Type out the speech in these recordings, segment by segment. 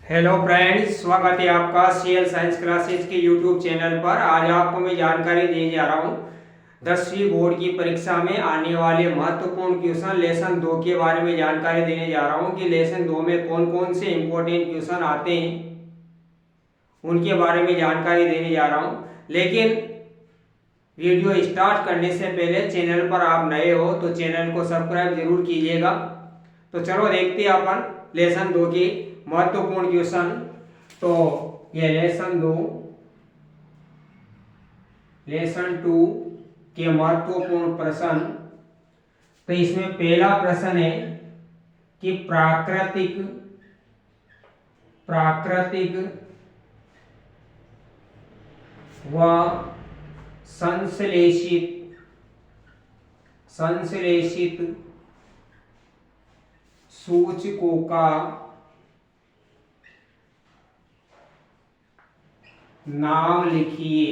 Hello friends, स्वागत है आपका सीएल साइंस क्लासेस के यूट्यूब चैनल पर। आज आपको मैं जानकारी देने जा रहा हूँ 10वीं बोर्ड की परीक्षा में आने वाले महत्वपूर्ण क्वेश्चन लेसन 2 के बारे में जानकारी देने जा रहा हूँ कि लेसन 2 में कौन कौन से इम्पोर्टेंट क्वेश्चन आते हैं, उनके बारे में जानकारी देने जा रहा हूँ। लेकिन वीडियो स्टार्ट करने से पहले चैनल पर आप नए हो तो चैनल को सब्सक्राइब जरूर कीजिएगा। तो चलो देखते हैं अपन लेसन 2 की महत्वपूर्ण क्वेश्चन। तो ये लेसन 2 के महत्वपूर्ण प्रश्न। तो इसमें पहला प्रश्न है कि प्राकृतिक व संश्लेषित सूचकों का नाम लिखिए।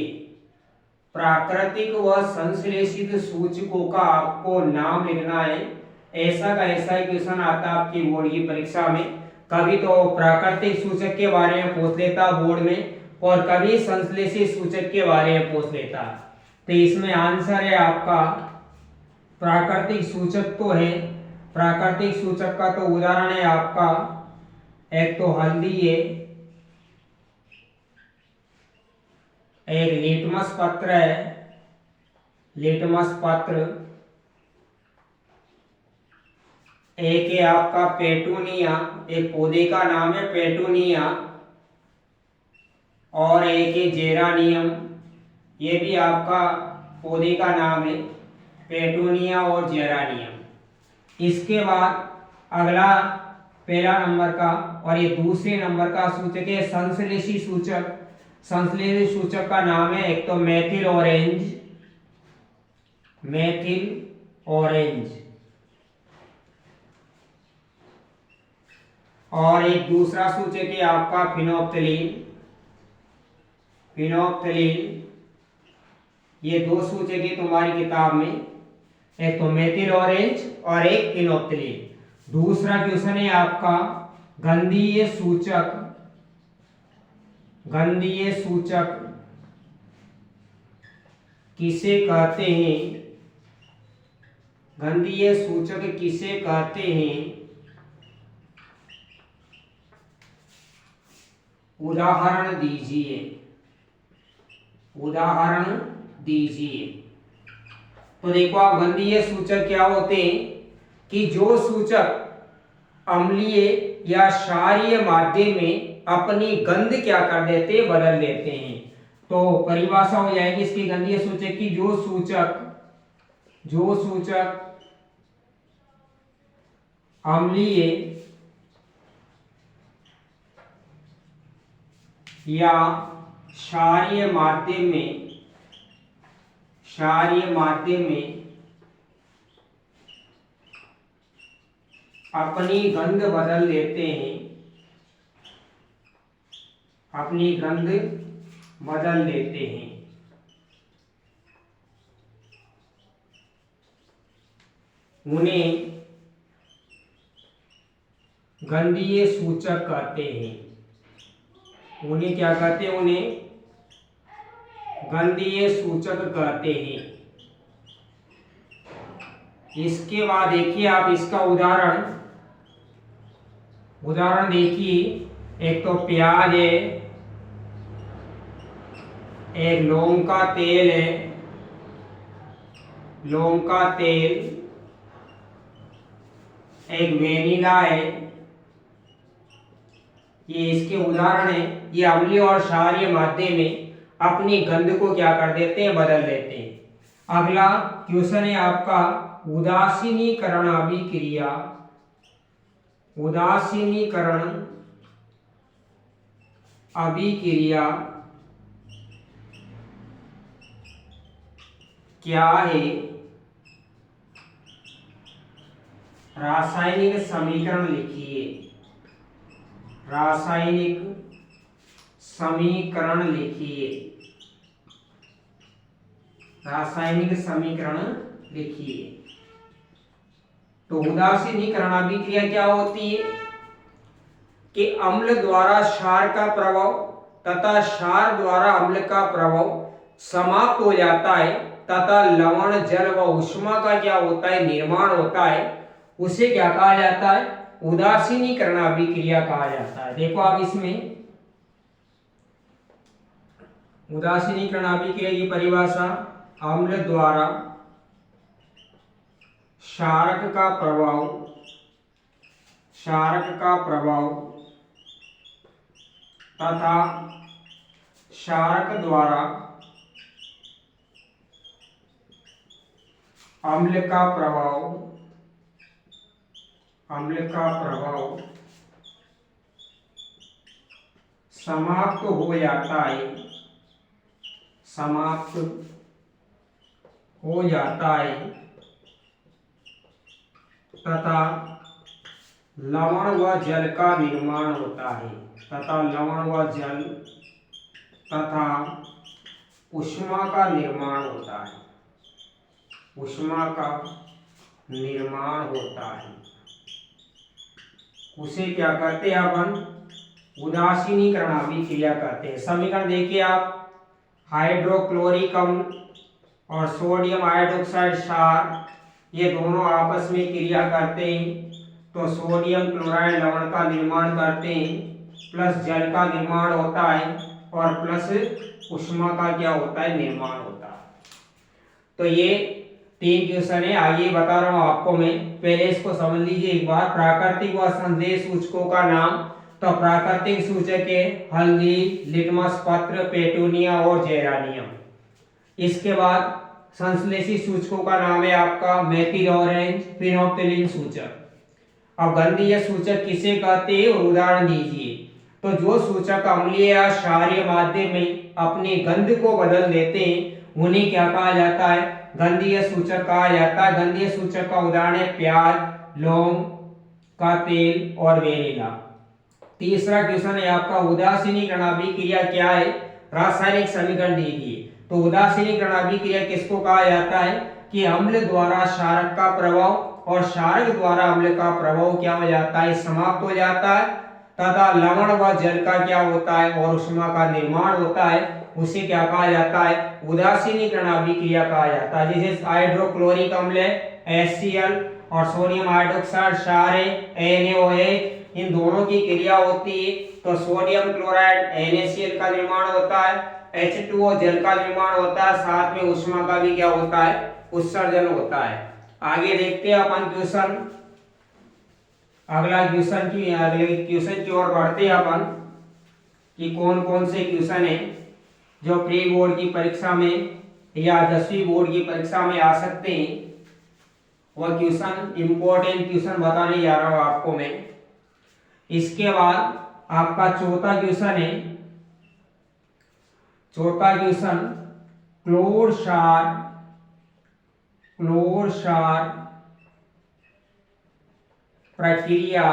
प्राकृतिक व संश्लेषित सूचकों का आपको नाम लिखना है। ऐसा का ऐसा ही क्वेश्चन आता है आपकी बोर्ड की परीक्षा में। कभी तो प्राकृतिक सूचक के बारे में पूछ लेता बोर्ड में और कभी संश्लेषित सूचक के बारे में पूछ लेता। तो इसमें आंसर है आपका प्राकृतिक सूचक तो है। प्राकृतिक सूचक का तो उदाहरण है आपका, एक तो हल्दी है, एक लिटमस पत्र है, लिटमस पत्र, एक है आपका पेटूनिया, एक पौधे का नाम है पेटूनिया, और एक है जेरानियम, ये भी आपका पौधे का नाम है पेटूनिया और जेरानियम। इसके बाद अगला पहला नंबर का और ये दूसरे नंबर का सूचक है संश्लेषित सूचक। संश्लेषित सूचक का नाम है एक तो मेथिल ऑरेंज, और एक दूसरा सूचक है आपका फिनोप्थलीन। ये दो सूचक है तुम्हारी किताब में, एक तो मेथिल ऑरेंज और एक फिनोप्थलीन। दूसरा क्वेश्चन है आपका गंधीय सूचक किसे कहते हैं? गंधीय सूचक किसे कहते हैं? उदाहरण दीजिए। तो देखो आप, गंधीय सूचक क्या होते हैं कि जो सूचक अम्लीय या क्षारीय माध्यम में अपनी गंध क्या कर देते, बदल देते हैं। तो परिभाषा हो जाएगी इसकी गंधीय सूचक की, जो सूचक अम्लीय या क्षारीय माध्यम में अपनी गंध बदल देते हैं, उन्हें गंधीय सूचक कहते हैं। उन्हें क्या कहते हैं? उन्हें गंधीय सूचक कहते हैं। इसके बाद देखिए आप इसका उदाहरण देखिए। एक तो प्याज है, एक लौंग का तेल है, एक वेनिला है। ये इसके उदाहरण है। ये अम्लीय और क्षारीय माध्यम में अपनी गंध को क्या कर देते हैं, बदल देते हैं। अगला क्वेश्चन है आपका उदासीनीकरण अभिक्रिया क्या है? रासायनिक समीकरण लिखिए। तो उदासीनीकरण अभिक्रिया क्या होती है? कि अम्ल द्वारा क्षार का प्रभाव तथा क्षार द्वारा अम्ल का प्रभाव समाप्त हो जाता है तथा लवण जल व ऊष्मा का क्या होता है, निर्माण होता है, उसे क्या कहा जाता है, उदासीनीकरण अभिक्रिया कहा जाता है। देखो आप इसमें उदासीनीकरण अभिक्रिया की परिभाषा, अम्ल द्वारा क्षारक का प्रभाव तथा क्षारक द्वारा अम्ल का प्रभाव समाप्त हो जाता है तथा लवण व जल का निर्माण होता है तथा ऊष्मा का निर्माण होता है। उसे क्या कहते हैं अपन, उदासीनीकरण अभिक्रिया कहते हैं। समीकरण देखिए आप, हाइड्रोक्लोरिक अम्ल और सोडियम हाइड्रोक्साइड क्षार ये दोनों आपस में क्रिया करते हैं तो सोडियम क्लोराइड लवण का निर्माण करते हैं, प्लस जल का निर्माण होता है और प्लस ऊष्मा का क्या होता है, निर्माण होता है। तो ये 3 क्वेश्चन है, आगे बता रहा हूँ आपको मैं। पहले इसको समझ लीजिए एक बार। प्राकृतिक व संदेश सूचकों का नाम, तो प्राकृतिक सूचक है हल्दी, लिटमस पत्र, पेटूनिया और जेरानियम। इसके बाद संश्लेषी सूचकों का नाम है आपका मेथिल ऑरेंज, फिनोप्थिलीन सूचक। अब गंधीय सूचक किसे कहते हैं और उदाहरण दीजिए। तो जो सूचक अम्लीय या क्षारीय माध्यम में अपनी गंध को बदल देते हैं उन्हें क्या कहा जाता है, गंधीय सूचक कहा जाता है। गंधीय सूचक का उदाहरण है प्याज, लौंग का तेल और वेनिला। तीसरा क्वेश्चन है आपका, उदासीनीकरण अभिक्रिया क्या है, रासायनिक समीकरण दीजिए। तो उदासीनीकरण अभिक्रिया किसको कहा जाता है कि अम्ल द्वारा क्षारक का प्रभाव और क्षारक द्वारा अम्ल का प्रभाव क्या हो जाता है, समाप्त हो जाता है तथा लवण व जल का क्या होता है और ऊष्मा का निर्माण होता है, उसे क्या कहा जाता है, उदासीनीकरण अभिक्रिया कहा जाता है। जैसे हाइड्रोक्लोरिक अम्ल है HCl और सोडियम हाइड्रोक्साइड क्षार है NaOH, इन दोनों की क्रिया होती है तो सोडियम क्लोराइड NaCl का निर्माण होता है, H2O जल का निर्माण होता है, साथ में ऊष्मा का भी क्या होता है, उत्सर्जन होता है। आगे देखते हैं अपन क्वेश्चन, अगले क्वेश्चन की ओर बढ़ते हैं अपन कि कौन कौन से क्वेश्चन है जो प्री बोर्ड की परीक्षा में या 10वीं बोर्ड की परीक्षा में आ सकते हैं। वह क्वेश्चन इंपॉर्टेंट क्वेश्चन बताने जा रहा हूं आपको मैं। इसके बाद आपका चौथा क्वेश्चन है, क्लोर क्षार प्रक्रिया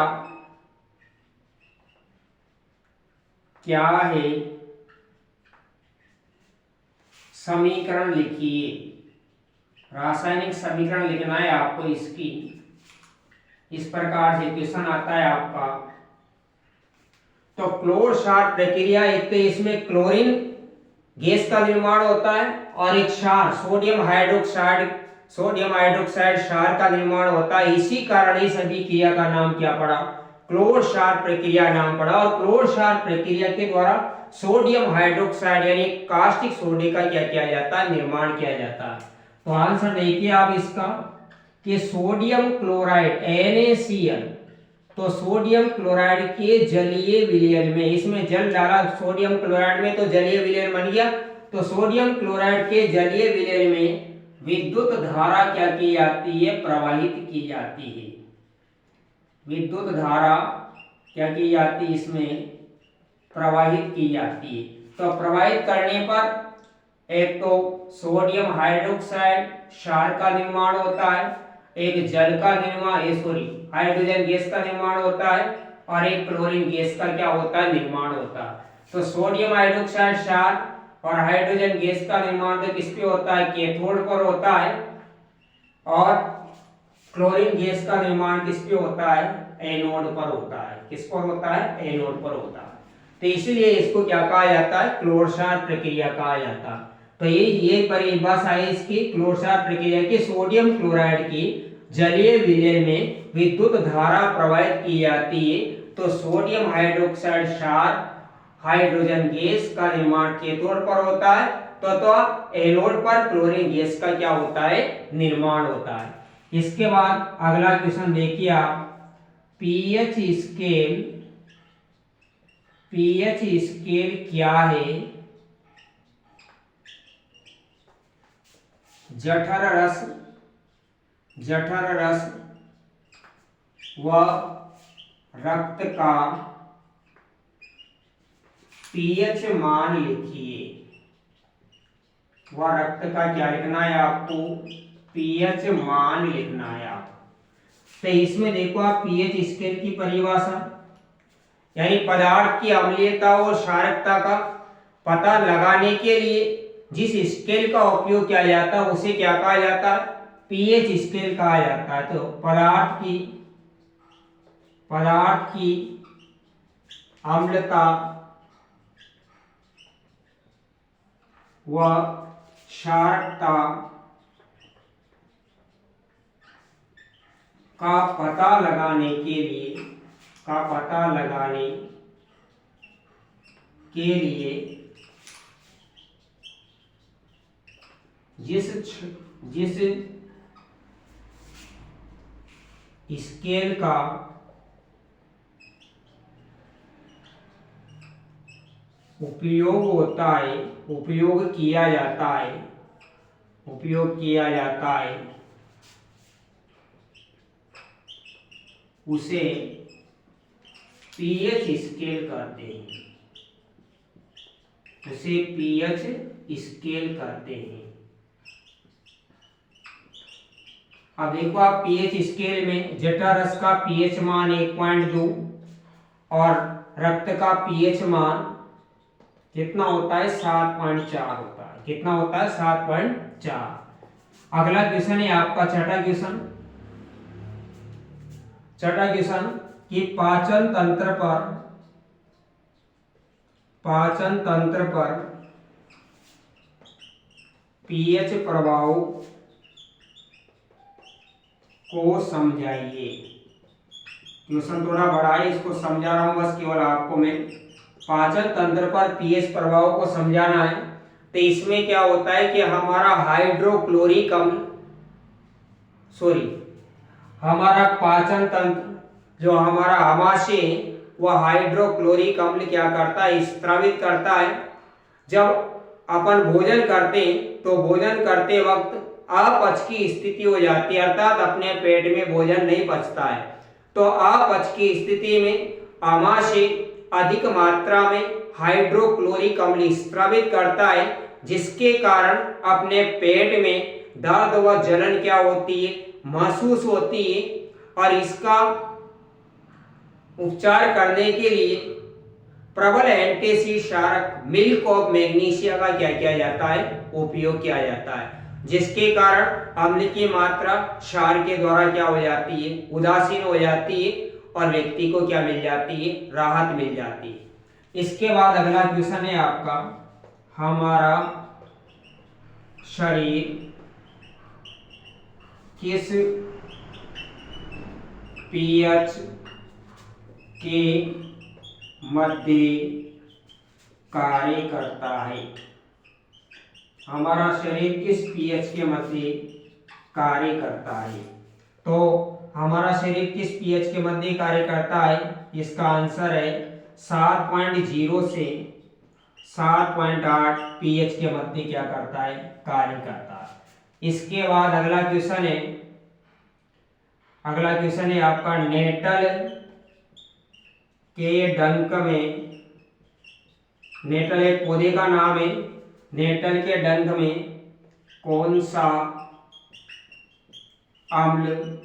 क्या है, समीकरण लिखिए। रासायनिक समीकरण लिखना है आपको इसकी। इस प्रकार से क्वेश्चन आता है आपका। तो क्लोर क्षार प्रक्रिया, एक तो इसमें क्लोरीन गैस का निर्माण होता है और एक क्षार सोडियम हाइड्रोक्साइड क्षार का निर्माण होता है। इसी कारण इस अभिक्रिया का नाम क्या पड़ा, क्लोर क्षार प्रक्रिया नाम पड़ा। और क्लोर क्षार प्रक्रिया के द्वारा सोडियम हाइड्रोक्साइड यानी कास्टिक सोडे का क्या किया जाता है, निर्माण किया जाता है। तो आंसर देखिए आप इसका कि सोडियम क्लोराइड NaCl, तो सोडियम क्लोराइड के जलीय विलयन में, इसमें जल डाला सोडियम क्लोराइड में तो जलीय विलयन बन गया। तो सोडियम क्लोराइड के जलीय विलयन में विद्युत धारा क्या की जाती है, प्रवाहित की जाती है। विद्युत धारा क्या की जाती है, इसमें प्रवाहित की जाती है। तो प्रवाहित करने पर एक तो सोडियम हाइड्रोक्साइड क्षार का निर्माण होता है, एक जल का निर्माण हाइड्रोजन गैस का निर्माण होता है और एक क्लोरीन गैस का क्या होता है, निर्माण होता है। तो सोडियम हाइड्रोक्साइड क्षार और हाइड्रोजन गैस का निर्माण तो किस पे होता है, कैथोड पर होता है, और क्लोरीन गैस का निर्माण किस पे होता है, एनोड पर होता है। किस पर होता है? एनोड पर होता है। तो इसलिए इसको क्या कहा जाता है? क्लोरसार प्रक्रिया कहा जाता है। तो ये परिभाषा है इसकी क्लोरसार प्रक्रिया की। सोडियम क्लोराइड की जलीय विलय में विद्युत धारा प्रवाहित की जाती है तो सोडियम हाइड्रोक्साइड क्षार हाइड्रोजन गैस का निर्माण कैथोड पर होता है तो एनोड पर क्लोरीन गैस का क्या होता है? निर्माण होता है। इसके बाद अगला क्वेश्चन देखिए आप, पीएच स्केल क्या है? जठर रस व रक्त का पीएच मान लिखिए। वह रक्त का क्या लिखना है आपको? पीएच मान लिखना है आपको। तो इसमें देखो आप पीएच स्केल की परिभाषा, यानी पदार्थ की अम्लीयता और क्षारकता का पता लगाने के लिए जिस स्केल का उपयोग किया जाता है उसे क्या कहा जाता है? पीएच स्केल कहा जाता है। तो पदार्थ की अम्लता व क्षारकता का पता लगाने के लिए जिस स्केल का उपयोग किया जाता है उसे पीएच स्केल कहते हैं। अब देखो आप पीएच स्केल में जठर रस का पीएच मान 1.2 और रक्त का पीएच मान कितना होता है? 7.4 होता है। कितना होता है? 7.4। अगला क्वेश्चन है आपका छठा क्वेश्चन कि पाचन तंत्र पर पीएच प्रभाव को समझाइए। क्वेश्चन थोड़ा बड़ा है, इसको समझा रहा हूं बस केवल आपको मैं। पाचन तंत्र पर पीएच प्रभाव को समझाना है तो इसमें क्या होता है कि हमारा हमारा पाचन तंत्र जो हमारा आमाशय वह हाइड्रोक्लोरिक अम्ल क्या करता है? स्त्रावित करता है। जब अपन भोजन करते हैं तो भोजन करते वक्त अपच की स्थिति हो जाती है, अर्थात अपने पेट में भोजन नहीं पचता है। तो अपच की स्थिति में आमाशय अधिक मात्रा में हाइड्रोक्लोरिक अम्ल स्त्रावित करता है, जिसके कारण अपने पेट में दर्द व जलन क्या होती है? महसूस होती है। और इसका उपचार करने के लिए प्रबल एंटीएसिड क्षारक मिल्क ऑफ मैग्नीशिया का क्या किया जाता है? उपयोग किया जाता है, जिसके कारण अम्ल की मात्रा क्षार के द्वारा क्या हो जाती है? उदासीन हो जाती है और व्यक्ति को क्या मिल जाती है? राहत मिल जाती है। इसके बाद अगला क्वेश्चन है आपका, हमारा शरीर किस पीएच के मध्य कार्य करता है? हमारा शरीर किस पीएच के मध्य कार्य करता है? तो हमारा शरीर किस पीएच के मध्य कार्य करता है? इसका आंसर है 7.0 से 7.8 पीएच के मध्य क्या करता है? कार्य करता है। इसके बाद अगला क्वेश्चन है आपका, नेटल के डंक में, नेटल एक पौधे का नाम है, नेटल के डंक में कौन सा अम्ल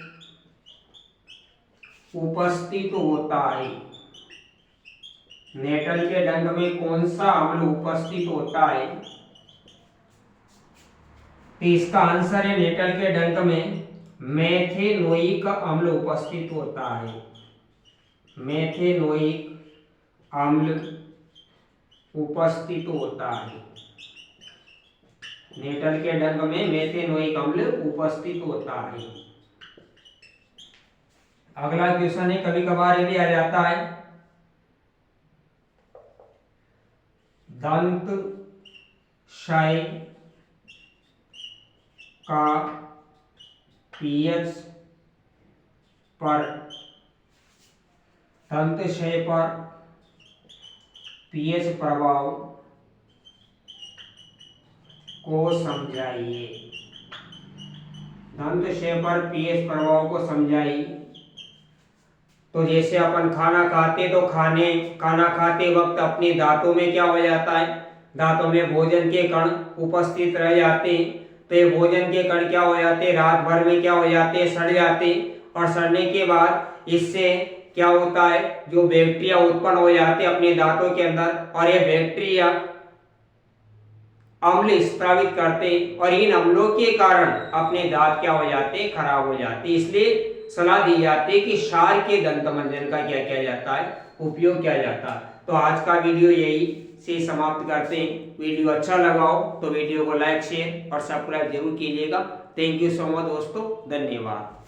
उपस्थित होता है? नेटल के डंक में कौन सा अम्ल उपस्थित होता है? तो इसका आंसर है नेटल के डंक में मेथेनोइक अम्ल उपस्थित होता है। मेथेनोइक अम्ल उपस्थित होता है। मेटल के डंक में मेथेनोइक अम्ल उपस्थित होता है। अगला क्वेश्चन है, कभी कभार ये भी आ जाता है, दंत क्षय का पीएच पर दंत क्षय पर पीएच प्रभाव को समझाइए। दंत क्षय पर पीएच प्रभाव को समझाइए। तो जैसे अपन खाना खाते तो खाना खाते वक्त अपने दांतों में क्या हो जाता है, दांतों में भोजन के कण उपस्थित रह जाते हैं। तो ये भोजन के कण क्या हो जाते हैं, रात भर में क्या हो जाते हैं, सड़ जाते हैं। और सड़ने के बाद इससे क्या होता है, जो बैक्टीरिया उत्पन्न हो जाते हैं अपने दांतों के अंदर, और ये बैक्टीरिया अम्ल स्रावित करते हैं और इन अम्लों के कारण अपने दांत क्या हो जाते हैं, खराब हो जाते हैं। इसलिए सलाह दी जाती है कि क्षार के दंत मंजन का क्या किया जाता है, उपयोग किया जाता है। तो आज का वीडियो यही से समाप्त करते हैं। वीडियो अच्छा लगा हो तो वीडियो को लाइक शेयर और सब्सक्राइब जरूर कीजिएगा। थैंक यू सो मच दोस्तों, धन्यवाद।